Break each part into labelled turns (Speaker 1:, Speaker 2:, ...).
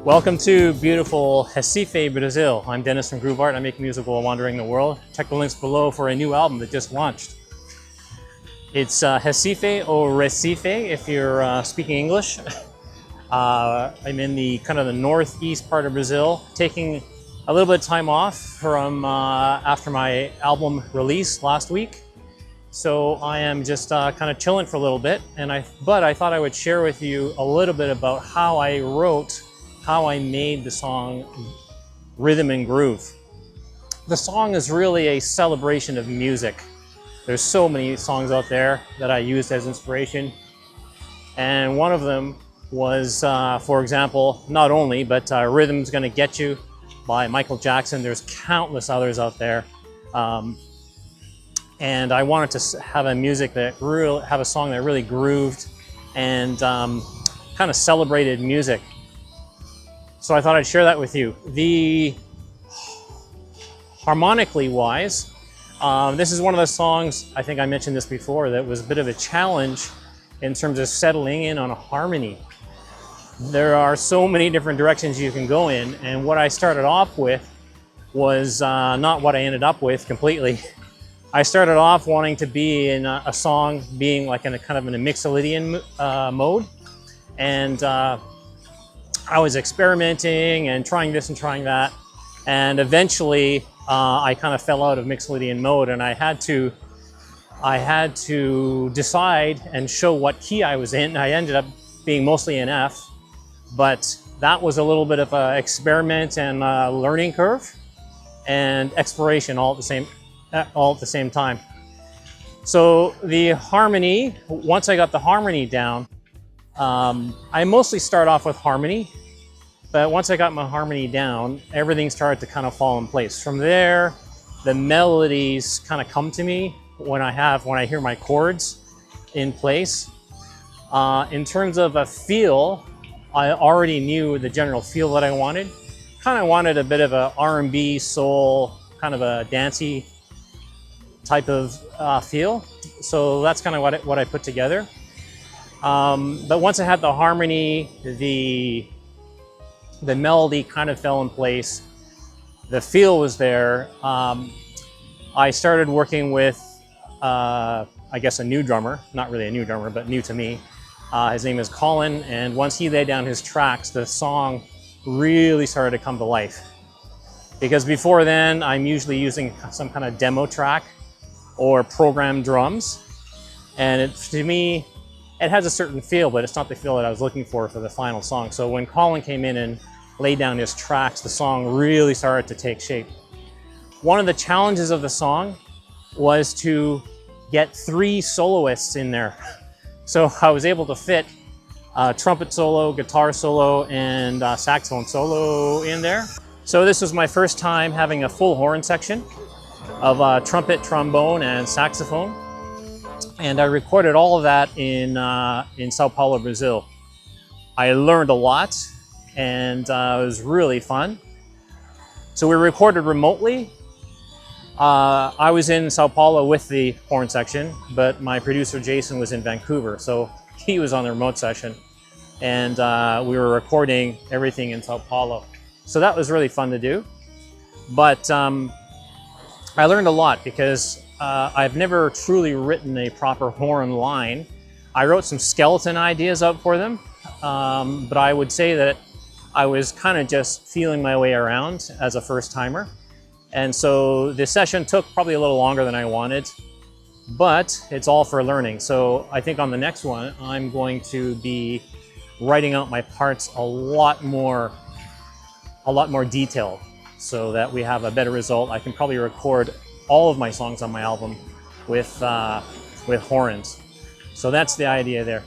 Speaker 1: Welcome to beautiful Recife, Brazil. I'm Dennis from Groove Art. I make music while wandering the world. Check the links below for a new album that just launched. It's Recife or Recife if you're speaking English. I'm in the kind of the northeast part of Brazil, taking a little bit of time off from after my album release last week. So I am just kind of chilling for a little bit, but I thought I would share with you a little bit about how I made the song Rhythm and Groove. The song is really a celebration of music. There's so many songs out there that I used as inspiration. And one of them was, for example, not only, but Rhythm's Gonna Get You by Michael Jackson. There's countless others out there. And I wanted to have a song that really grooved and kind of celebrated music. So I thought I'd share that with you. Harmonically wise, this is one of the songs, I think I mentioned this before, that was a bit of a challenge in terms of settling in on a harmony. There are so many different directions you can go in, and what I started off with was not what I ended up with completely. I started off wanting to be in a song being like in a kind of in a Mixolydian mode, and I was experimenting and trying this and trying that, and eventually I kind of fell out of Mixolydian mode, and I had to decide and show what key I was in. I ended up being mostly in F, but that was a little bit of an experiment and learning curve and exploration all at the same time. So the harmony, once I got the harmony down, I mostly start off with harmony, but once I got my harmony down, everything started to kind of fall in place. From there, the melodies kind of come to me when I hear my chords in place. In terms of a feel, I already knew the general feel that I wanted. Kind of wanted a bit of a R&B, soul, kind of a dancey type of feel. So that's kind of what I put together. But once I had the harmony, the melody kind of fell in place. The feel was there. I started working with, I guess, a new drummer. Not really a new drummer, but new to me. His name is Colin, and once he laid down his tracks, the song really started to come to life. Because before then, I'm usually using some kind of demo track or programmed drums. And to me, it has a certain feel, but it's not the feel that I was looking for the final song. So when Colin came in and laid down his tracks, the song really started to take shape. One of the challenges of the song was to get 3 soloists in there. So I was able to fit trumpet solo, guitar solo, and saxophone solo in there. So this was my first time having a full horn section of trumpet, trombone, and saxophone. And I recorded all of that in Sao Paulo, Brazil. I learned a lot, and it was really fun. So we recorded remotely. I was in Sao Paulo with the horn section, but my producer Jason was in Vancouver, so he was on the remote session. And we were recording everything in Sao Paulo. So that was really fun to do. But I learned a lot because I've never truly written a proper horn line. I wrote some skeleton ideas up for them, but I would say that I was kind of just feeling my way around as a first timer. And so the session took probably a little longer than I wanted, but it's all for learning. So I think on the next one, I'm going to be writing out my parts a lot more detailed so that we have a better result. I can probably record all of my songs on my album with horns. So that's the idea there.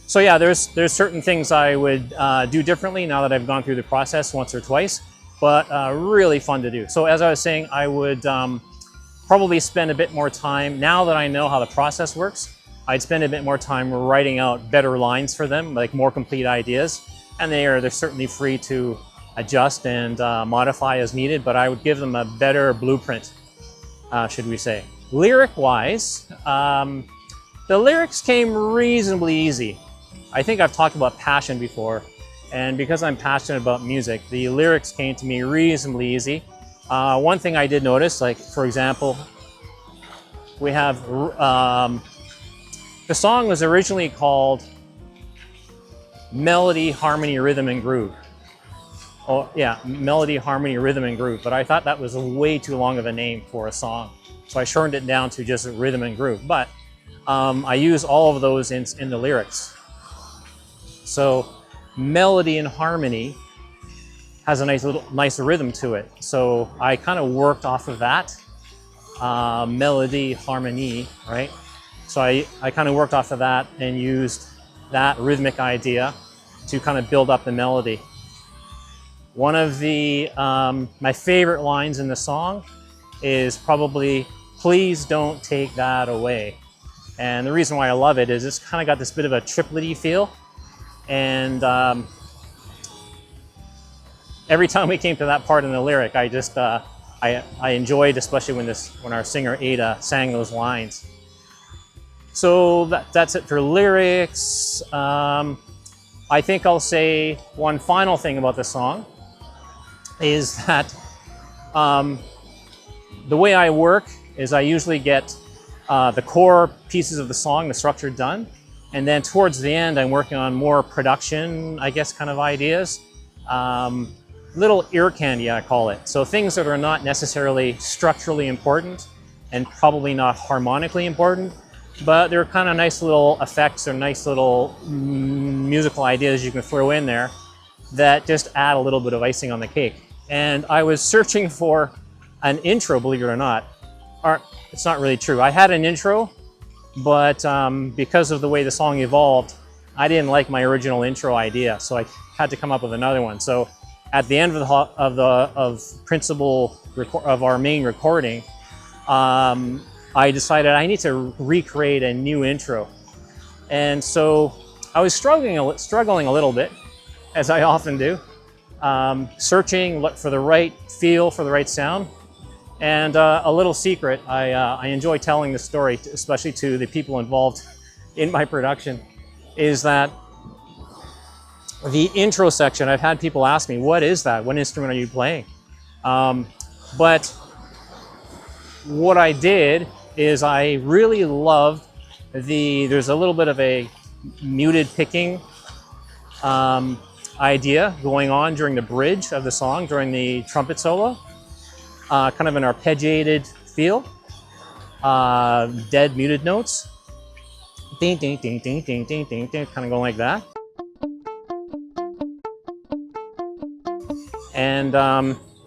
Speaker 1: So yeah, there's certain things I would do differently now that I've gone through the process once or twice, but really fun to do. So as I was saying, I would probably spend a bit more time, now that I know how the process works, I'd spend a bit more time writing out better lines for them, like more complete ideas. And they're certainly free to adjust and modify as needed, but I would give them a better blueprint, should we say. Lyric-wise, the lyrics came reasonably easy. I think I've talked about passion before. And because I'm passionate about music, the lyrics came to me reasonably easy. One thing I did notice, like for example, we have, the song was originally called Melody, Harmony, Rhythm, and Groove. Oh yeah, Melody, Harmony, Rhythm, and Groove. But I thought that was way too long of a name for a song. So I shortened it down to just Rhythm and Groove. But I use all of those in the lyrics. So melody and harmony has a nice rhythm to it. So I kind of worked off of that. Melody, harmony, right? So I kind of worked off of that and used that rhythmic idea to kind of build up the melody. One of the my favorite lines in the song is probably, "Please don't take that away." And the reason why I love it is it's kind of got this bit of a triplety feel. And every time we came to that part in the lyric, I just I enjoyed, especially when our singer Ada sang those lines. So that's it for lyrics. I think I'll say one final thing about the song is that the way I work is I usually get the core pieces of the song, the structure done, and then towards the end I'm working on more production, I guess, kind of ideas. Little ear candy, I call it. So things that are not necessarily structurally important and probably not harmonically important, but they're kind of nice little effects or nice little musical ideas you can throw in there that just add a little bit of icing on the cake. And I was searching for an intro, believe it or not. It's not really true. I had an intro, but because of the way the song evolved, I didn't like my original intro idea, so I had to come up with another one. So at the end of our main recording, I decided I need to recreate a new intro. And so I was struggling a little bit, as I often do, searching for the right feel, for the right sound. And a little secret, I enjoy telling this story, especially to the people involved in my production, is that the intro section, I've had people ask me, what is that? What instrument are you playing? But what I did is I really loved there's a little bit of a muted picking idea going on during the bridge of the song, during the trumpet solo. Kind of an arpeggiated feel, dead muted notes. Ding, ding, ding, ding, ding, ding, ding, ding, kind of going like that. And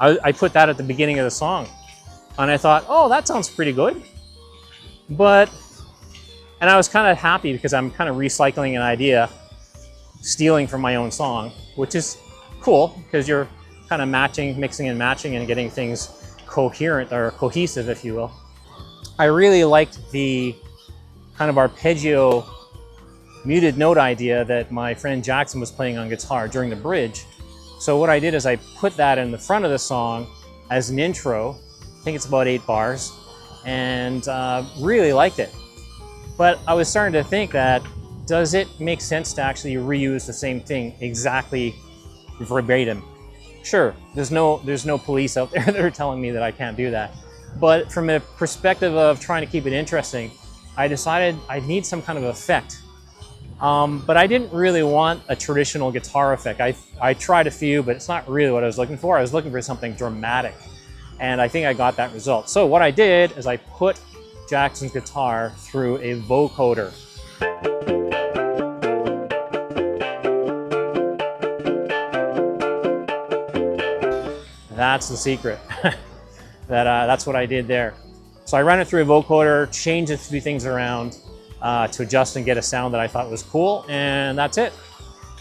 Speaker 1: I put that at the beginning of the song. And I thought, oh, that sounds pretty good. And I was kind of happy because I'm kind of recycling an idea, stealing from my own song, which is cool because you're kind of mixing and matching and getting things coherent or cohesive, if you will. I really liked the kind of arpeggio muted note idea that my friend Jackson was playing on guitar during the bridge. So what I did is I put that in the front of the song as an intro. I think it's about 8 bars, and really liked it. But I was starting to think that, does it make sense to actually reuse the same thing exactly verbatim? Sure, there's no police out there that are telling me that I can't do that. But from a perspective of trying to keep it interesting, I decided I need some kind of effect. But I didn't really want a traditional guitar effect. I tried a few, but it's not really what I was looking for. I was looking for something dramatic. And I think I got that result. So what I did is I put Jackson's guitar through a vocoder. That's the secret. That's what I did there. So I ran it through a vocoder, changed a few things around to adjust and get a sound that I thought was cool, and that's it.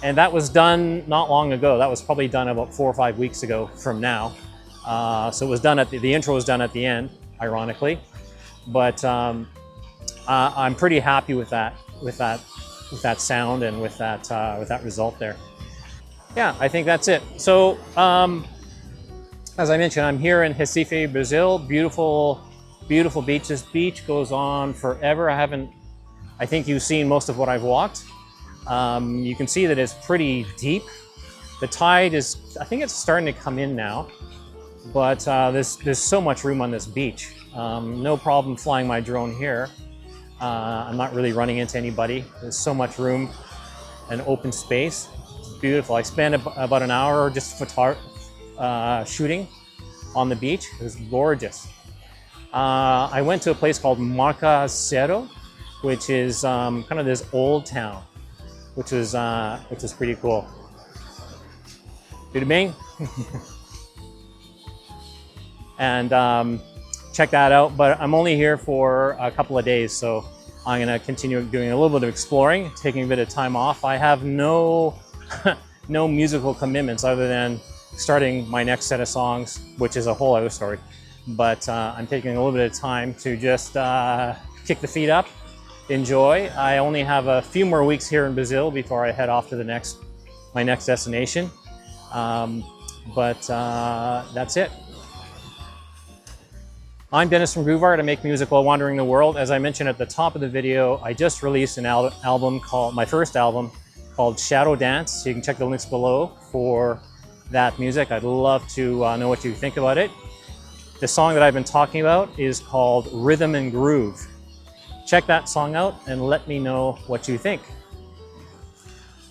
Speaker 1: And that was done not long ago. That was probably done about 4 or 5 weeks ago from now. So it was done at the intro was done at the end, ironically. But I'm pretty happy with that sound and with that result there. Yeah, I think that's it. So as I mentioned, I'm here in Recife, Brazil. Beautiful, beautiful beach. This beach goes on forever. I think you've seen most of what I've walked. You can see that it's pretty deep. The tide is, I think it's starting to come in now, but there's so much room on this beach. No problem flying my drone here. I'm not really running into anybody. There's so much room and open space. It's beautiful. I spent about an hour just shooting on the beach. It was gorgeous. I went to a place called Marca Cerro, which is kind of this old town, which is pretty cool. Tudo bem? And check that out. But I'm only here for a couple of days, so I'm going to continue doing a little bit of exploring, taking a bit of time off. I have no no musical commitments other than starting my next set of songs, which is a whole other story. But I'm taking a little bit of time to just kick the feet up, enjoy. I only have a few more weeks here in Brazil before I head off to my next destination. But that's it. I'm Dennis from Groove Art. I make music while wandering the world. As I mentioned at the top of the video, I just released an album called, my first album, called Shadow Dance. So you can check the links below for that music. I'd love to know what you think about it. The song that I've been talking about is called Rhythm and Groove. Check that song out and let me know what you think.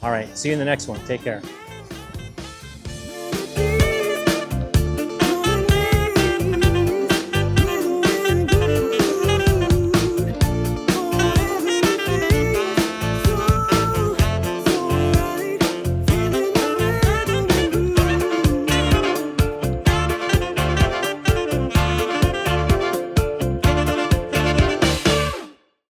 Speaker 1: All right, see you in the next one. Take care.